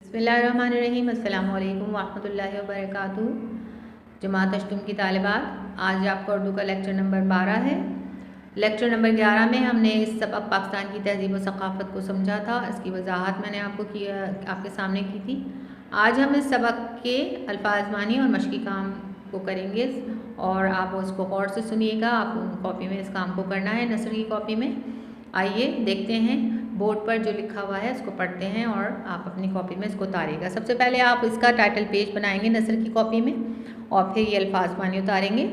बिस्मिल्लाहिर्रहमानिर्रहीम। अस्सलामु अलैकुम वरहमतुल्लाहि वबरकातुहू। जमात अष्टम की तालिबात, आज आपका उर्दू का लेक्चर नंबर 12 है। लेक्चर नंबर 11 में हमने इस सबक पाकिस्तान की तहज़ीब व सक़ाफ़त को समझा था। इसकी वजाहत मैंने आपके सामने की थी। आज हम इस सबक के अल्फाज मानी और मशक़ी काम को करेंगे और आप उसको गौर से सुनिएगा। आप कॉपी में इस काम को करना है, नसर की कॉपी में। आइए देखते हैं, बोर्ड पर जो लिखा हुआ है उसको पढ़ते हैं और आप अपनी कॉपी में इसको उतारिएगा। सबसे पहले आप इसका टाइटल पेज बनाएंगे नसर की कॉपी में और फिर ये अल्फाज मानी उतारेंगे।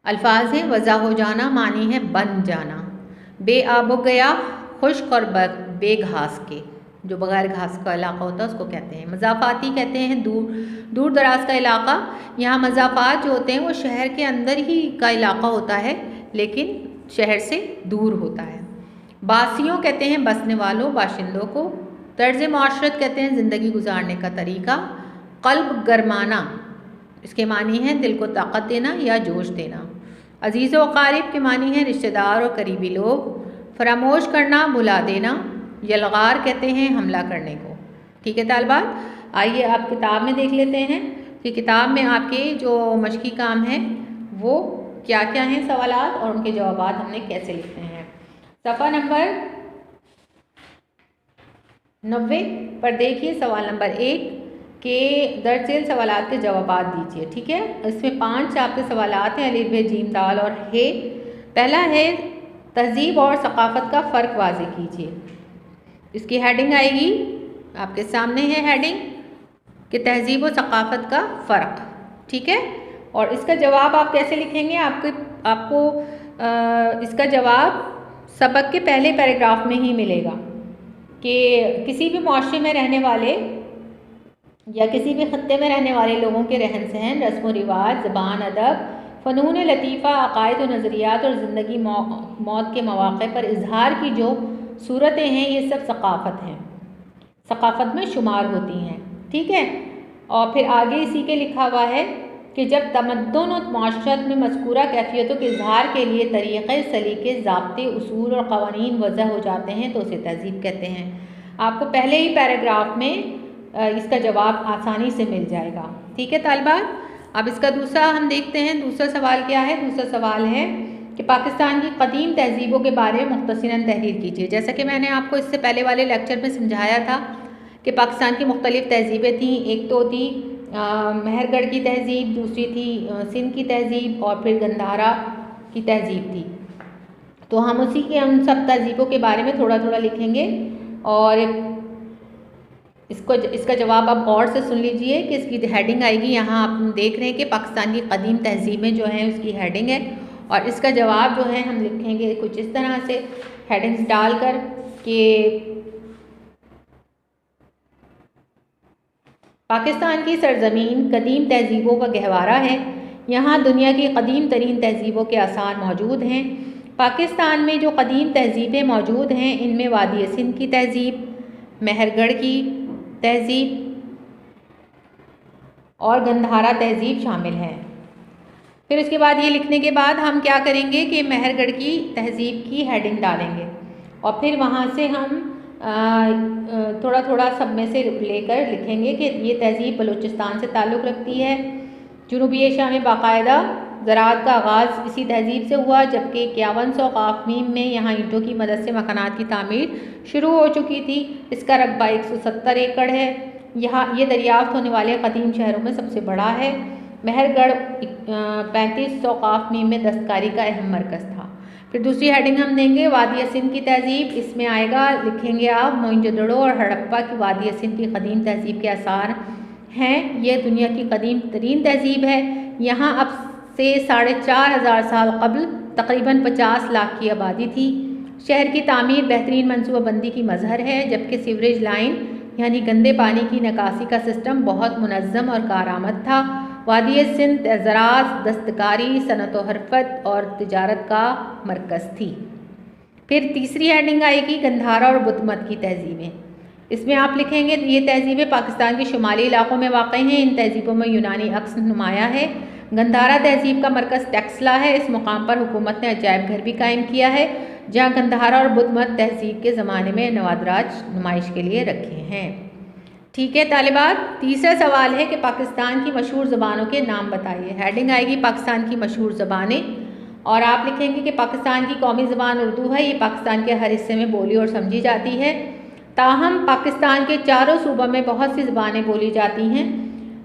अल्फाज हैं वज़ा हो जाना, मानी है बन जाना। बेआब गया खुश्क और बेघास के, जो बगैर घास का इलाका होता है उसको कहते हैं। मज़ाफ़ाती कहते हैं दूर दराज का इलाका। यहाँ मज़ाफ़ात जो होते हैं वो शहर के अंदर ही का इलाका होता है, लेकिन शहर से दूर होता है। बासियों कहते हैं बसने वालों, बाशिंदों को। तर्ज़ माशरत कहते हैं ज़िंदगी गुजारने का तरीका। क़ल्ब गरमाना, इसके मानी है दिल को ताकत देना या जोश देना। अजीज़ व क़ारिब के मानी है रिश्तेदार और करीबी लोग। फरामोश करना, भुला देना। यलगार कहते हैं हमला करने को। ठीक है तालिबात, आइए आप किताब में देख लेते हैं कि किताब में आपके जो मशक़ी काम है वो क्या क्या हैं, सवालात और उनके जवाबात हमने कैसे लिखते हैं। सफ़ा नंबर 90 पर देखिए सवाल नंबर 1 के दरअसल सवालात के जवाबात दीजिए। ठीक है, इसमें 5 आपके सवालात हैं, अलिफ बे जीम दाल और हे। पहला है तहज़ीब और सक़ाफ़त का फ़र्क वाज़े कीजिए। इसकी हेडिंग आएगी आपके सामने है, हेडिंग कि तहज़ीब और सक़ाफ़त का फ़र्क। ठीक है, और इसका जवाब आप कैसे लिखेंगे, आपको इसका जवाब सबक के पहले पैराग्राफ में ही मिलेगा कि किसी भी मुआशरे में रहने वाले या किसी भी ख़त्ते में रहने वाले लोगों के रहन सहन, रस्म व रिवाज, ज़बान, अदब, फ़नून लतीफ़ा, अक़ायद व नज़रियात और ज़िंदगी मौत के मौक़े पर इजहार की जो सूरतें हैं, ये सब सक़ाफ़त हैं, सक़ाफ़त में शुमार होती हैं। ठीक है, और फिर आगे इसी के लिखा हुआ है कि जब तमद्दुन और माशरत में मज़कूरा कैफ़ियतों के इजहार के लिए तरीक़े, सलीक़े, ज़ाब्ते, उसूल और क़वानीन वज़ा हो जाते हैं तो उसे तहज़ीब कहते हैं। आपको पहले ही पैराग्राफ में इसका जवाब आसानी से मिल जाएगा। ठीक है तालिबात, अब इसका दूसरा हम देखते हैं। दूसरा सवाल क्या है? दूसरा सवाल है कि पाकिस्तान की कदीम तहज़ीबों के बारे में मुख्तसरन तहरीर कीजिए। जैसा कि मैंने आपको इससे पहले वाले लेक्चर में समझाया था कि पाकिस्तान की मुख्तलिफ़ तहज़ीबें थीं। एक तो थी मेहरगढ़ की तहज़ीब, दूसरी थी सिंध की तहज़ीब और फिर गंधारा की तहज़ीब थी। तो हम उसी के उन सब तहज़ीबों के बारे में थोड़ा थोड़ा लिखेंगे और इसका जवाब आप गौर से सुन लीजिए कि इसकी हेडिंग आएगी। यहाँ आप देख रहे हैं कि पाकिस्तान की कदीम तहज़ीबें जो हैं उसकी हेडिंग है और इसका जवाब जो है हम लिखेंगे कुछ इस तरह से, हेडिंग्स डालकर कि पाकिस्तान की सरज़मीन कदीम तहज़ीबों का गहवारा है। यहाँ दुनिया की कदीम तरीन तहज़ीबों के आसार मौजूद हैं। पाकिस्तान में जो कदीम तहज़ीबें मौजूद हैं इनमें वादी सिंध की तहज़ीब, मेहरगढ़ की तहज़ीब और गंधारा तहज़ीब शामिल हैं। फिर उसके बाद ये लिखने के बाद हम क्या करेंगे कि मेहरगढ़ की तहज़ीब की हेडिंग डालेंगे और फिर वहाँ से हम थोड़ा थोड़ा सब में से लेकर लिखेंगे कि ये तहज़ीब बलूचिस्तान से ताल्लुक़ रखती है। जनूबी एशिया में बाकायदा ज़राअत का आगाज़ इसी तहज़ीब से हुआ, जबकि 5100 क़ाफ़मीम में यहाँ ईंटों की मदद से मकानात की तामीर शुरू हो चुकी थी। इसका रकबा 170 एकड़ है। यहाँ ये दरियाफ़्त होने वाले कदीम शहरों में सबसे बड़ा है। मेहरगढ़ 3500 क़ाफ़मीम में दस्तकारी का अहम मरकज़ था। फिर दूसरी हेडिंग हम देंगे वादी सिंध की तहज़ीब। इसमें आएगा, लिखेंगे आप मोहनजोदड़ो और हड़प्पा की वादी सिंध की कदीम तहज़ीब के आसार हैं। ये दुनिया की कदीम तरीन तहज़ीब है। यहाँ अब से 4500 साल कबल तकरीबन 50 लाख की आबादी थी। शहर की तामीर बेहतरीन मनसूबाबंदी की मज़हर है, जबकि सीवरेज लाइन यानी गंदे पानी की निकासी का सिस्टम बहुत मुनज़्ज़म और कारआमद था। वादी सिंध ज़राअत, दस्तकारी, सनत व हरफत और तिजारत का मरकज़ थी। फिर तीसरी हेडिंग आएगी गंधारा और बुतमत की तहज़ीबें। इसमें आप लिखेंगे ये तहज़ीबें पाकिस्तान के शुमाली इलाकों में वाक़ हैं। इन तहज़ीबों में यूनानी अक्स नुमाया है। गंधारा तहज़ीब का मरकज़ टेक्सला है। इस मुकाम पर हुकूमत ने अजायब घर भी कायम किया है, जहाँ गंधारा और बुद्ध मत तहजीब के ज़माने में नवादराज नुमाइश के लिए रखे हैं। ठीक है तालिबात, तीसरा सवाल है कि पाकिस्तान की मशहूर ज़बानों के नाम बताइए। हेडिंग आएगी पाकिस्तान की मशहूर ज़बानें और आप लिखेंगे कि पाकिस्तान की कौमी ज़बान उर्दू है। ये पाकिस्तान के हर हिस्से में बोली और समझी जाती है। ताहम पाकिस्तान के चारों सूबों में बहुत सी ज़बानें बोली जाती हैं,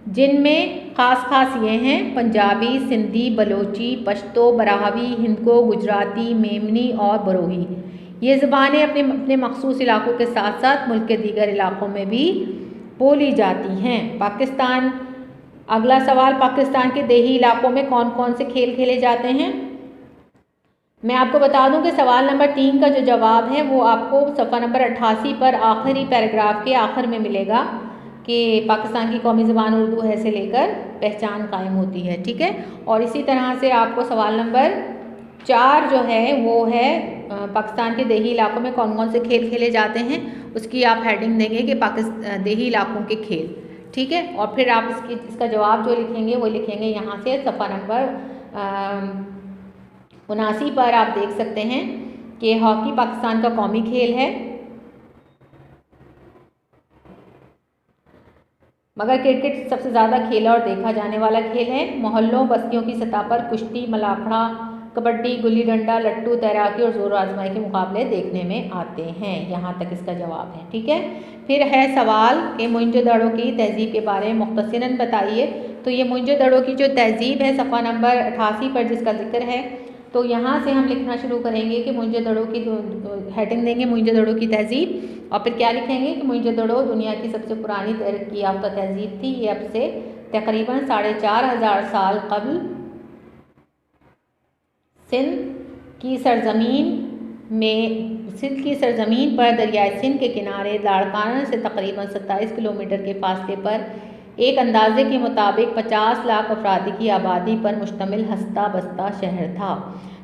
जिनमें ख़ास ये हैं पंजाबी, सिंधी, बलोची, पश्तो, बराहवी, हिंदको, गुजराती, मेमनी और बरोही। ये ज़बानें अपने मखसूस इलाकों के साथ साथ मुल्क के दीगर इलाकों में भी बोली जाती हैं। पाकिस्तान, अगला सवाल, पाकिस्तान के देही इलाकों में कौन कौन से खेल खेले जाते हैं। मैं आपको बता दूं कि सवाल नंबर 3 का जो जवाब है वो आपको सफ़ा नंबर 88 पर आखिरी पैराग्राफ के आखिर में मिलेगा कि पाकिस्तान की कौमी ज़बान उर्दू है से लेकर पहचान कायम होती है। ठीक है, और इसी तरह से आपको सवाल नंबर 4 जो है वो है पाकिस्तान के देही इलाकों में कौन कौन से खेल खेले जाते हैं, उसकी आप हेडिंग देंगे कि पाकिस्तान देही इलाकों के खेल। ठीक है, और फिर आप इसका जवाब जो लिखेंगे वो लिखेंगे यहाँ से सफ़ा नंबर 79 पर। आप देख सकते हैं कि हॉकी पाकिस्तान का कौमी खेल है, मगर क्रिकेट सबसे ज़्यादा खेला और देखा जाने वाला खेल है। मोहल्लों बस्तियों की सतह पर कुश्ती, मलाखड़ा, कबड्डी, गुल्ली डंडा, लट्टू, तैराकी और जोर आजमाई के मुकाबले देखने में आते हैं। यहाँ तक इसका जवाब है। ठीक है, फिर है सवाल कि मोइंजोदड़ो की तहजीब के बारे में मुख्तसरन बताइए। तो ये मोइंजोदड़ो की जो तहजीब है सफ़ा नंबर 88 पर जिसका जिक्र है, तो यहाँ से हम लिखना शुरू करेंगे कि मोइंजोदड़ो की हेडिंग देंगे मोइंजोदड़ो की तहजीब और फिर क्या लिखेंगे कि मोइंजोदड़ो दुनिया की सबसे पुरानी तरक्की याफ्ता तहजीब थी। ये अब से तकरीबन 4500 साल कबल सिंध की सरजमीन पर दरियाए सिंध के किनारे लाड़काना से तकरीबन 27 किलोमीटर के फासले पर एक अंदाजे के मुताबिक 50 लाख अफरादी की आबादी पर मुश्तमिल हस्ता बस्ता शहर था,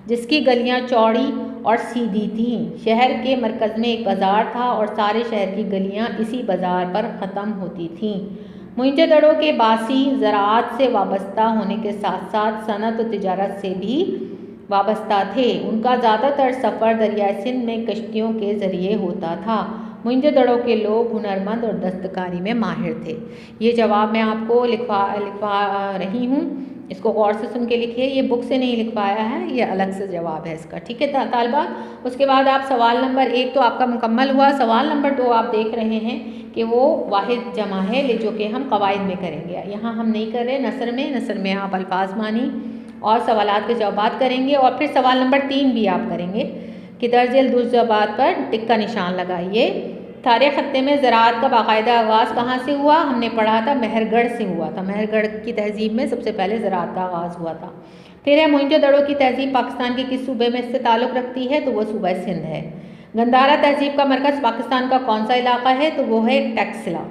जिसकी गलियां चौड़ी और सीधी थीं। शहर के मरकज़ में एक बाज़ार था और सारे शहर की गलियां इसी बाज़ार पर ख़त्म होती थीं। मोइंजोदड़ो के बासी ज़राअत से वाबस्ता होने के साथ साथ सनत और तिजारत से भी वाबस्ता थे। उनका ज़्यादातर सफ़र दरियाए सिंध में कश्तियों के ज़रिए होता था। मोइंजोदड़ो के लोग हुनरमंद और दस्तकारी में माहिर थे। ये जवाब मैं आपको लिखवा रही हूँ, इसको गौर से सुन के लिखिए। ये बुक से नहीं लिखवाया है, ये अलग से जवाब है इसका। ठीक है तालबा, उसके बाद आप सवाल नंबर 1 तो आपका मुकम्मल हुआ। सवाल नंबर 2 आप देख रहे हैं कि वो वाहिद जमा है, जो कि हम कवायद में करेंगे। यहाँ हम नहीं कर रहे नसर में आप अल्फाज मानी और सवालात के जवाब करेंगे और फिर सवाल नंबर 3 भी आप करेंगे कि दर्जेल दुरुस्त जवाब पर टिक का निशान लगाइए। थारे खत्ते में ज़राअत का बाकायदा आगाज़ कहाँ से हुआ? हमने पढ़ा था महरगढ़ से हुआ था। महरगढ़ की तहजीब में सबसे पहले ज़राअत का आगाज़ हुआ था। फिर है मोइंजोदड़ो की तहजीब पाकिस्तान के किस सूबे में इससे ताल्लुक़ रखती है? तो वो सूबा सिंध है। गंधारा तहजीब का मरकज़ पाकिस्तान का कौन सा इलाका है? तो वो है टैक्सिला।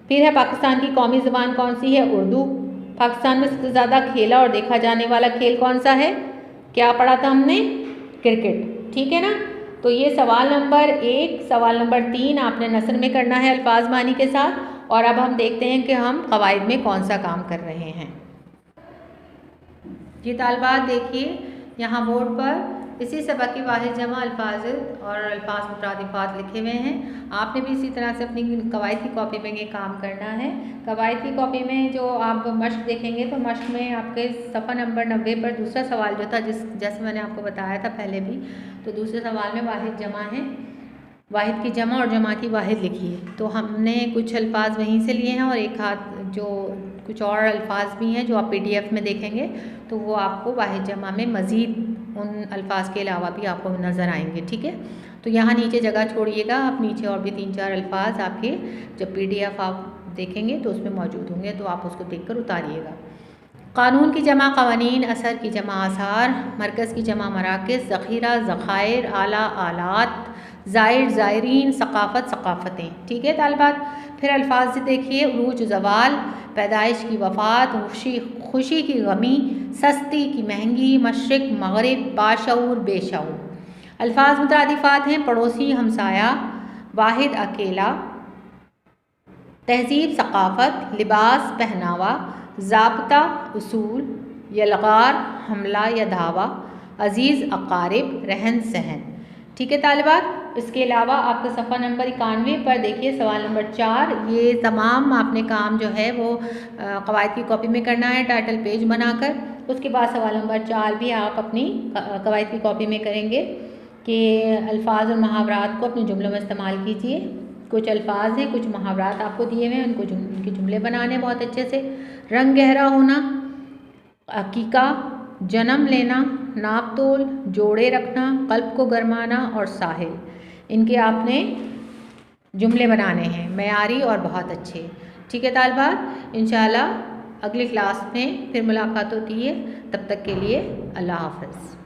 फिर है पाकिस्तान की कौमी ज़बान कौन सी है? उर्दू। पाकिस्तान में सबसे ज़्यादा खेला और देखा जाने वाला खेल कौन सा है? क्या पढ़ा था हमने? क्रिकेट। ठीक है ना, तो ये सवाल नंबर 1, सवाल नंबर 3 आपने नसर में करना है अल्फाज मानी के साथ। और अब हम देखते हैं कि हम कवायद में कौन सा काम कर रहे हैं। जी तालबात देखिए, यहाँ बोर्ड पर इसी सबक की वाहिद जमा अल्फाज और अल्फाज मुतरादिफात लिखे हुए हैं। आपने भी इसी तरह से अपनी कवायद की कॉपी में ये काम करना है। कवायद की कॉपी में जो आप मश्क देखेंगे तो मश्क में आपके सफ़ा नंबर 90 पर दूसरा सवाल जो था जैसे मैंने आपको बताया था पहले भी, तो दूसरे सवाल में वाहिद जमा है, वाहिद की जमा और जमा की वाहिद लिखी है। तो हमने कुछ अल्फाज वहीं से लिए हैं और एक हाथ जो कुछ और अल्फाज भी हैं जो आप PDF में देखेंगे तो वो आपको वाहिद जमा में मज़ीद उन अल्फाज के अलावा भी आपको नज़र आएंगे। ठीक है, तो यहाँ नीचे जगह छोड़िएगा, आप नीचे और भी 3-4 अल्फाज आपके जब PDF आप देखेंगे तो उसमें मौजूद होंगे, तो आप उसको देखकर उतारिएगा। कानून की जमा कावानीन, असर की जमा आसार, मरकज़ की जमा मराकज़, ज़ख़ीरा ज़ख़ायर, आला आलात, ज़ायर ज़ायरीन, सक़ाफ़त सक़ाफ़तें। ठीक है तालबात, फिर अल्फाज से देखिए, उरूज ज़वाल, पैदाइश की वफ़ात, खुशी की गमी, सस्ती की महंगी, मशरिक़ मग़रिब, बाशऊर बेशऊर। अल्फाज मुतरादिफात हैं, पड़ोसी हमसाया, वाहिद अकेला, तहजीब सक़ाफ़त, लिबास पहनावा, ज़ाब्ता उसूल, यलगार हमला या धावा, अज़ीज़ अकारिब रहन सहन। ठीक है तालिबात। इसके अलावा आपका सफ़ा नंबर 91 पर देखिए सवाल नंबर 4, ये तमाम आपने काम जो है वो कवायद की कॉपी में करना है टाइटल पेज बनाकर। उसके बाद सवाल नंबर 4 भी आप अपनी कवायद की कॉपी में करेंगे कि अल्फाज और मुहावरात को अपने जुमलों में इस्तेमाल कीजिए। कुछ अल्फाज हैं, कुछ मुहावरात आपको दिए हुए हैं, उनके जुमले बनाने बहुत अच्छे से। रंग गहरा होना, अकीका, जन्म लेना, नाप तोल, जोड़े रखना, कल्ब को गरमाना और साहिल, इनके आपने जुमले बनाने हैं मयारी और बहुत अच्छे। ठीक है तालिबात, इंशाल्लाह अगली क्लास में फिर मुलाकात होती है। तब तक के लिए अल्लाह हाफ़िज़।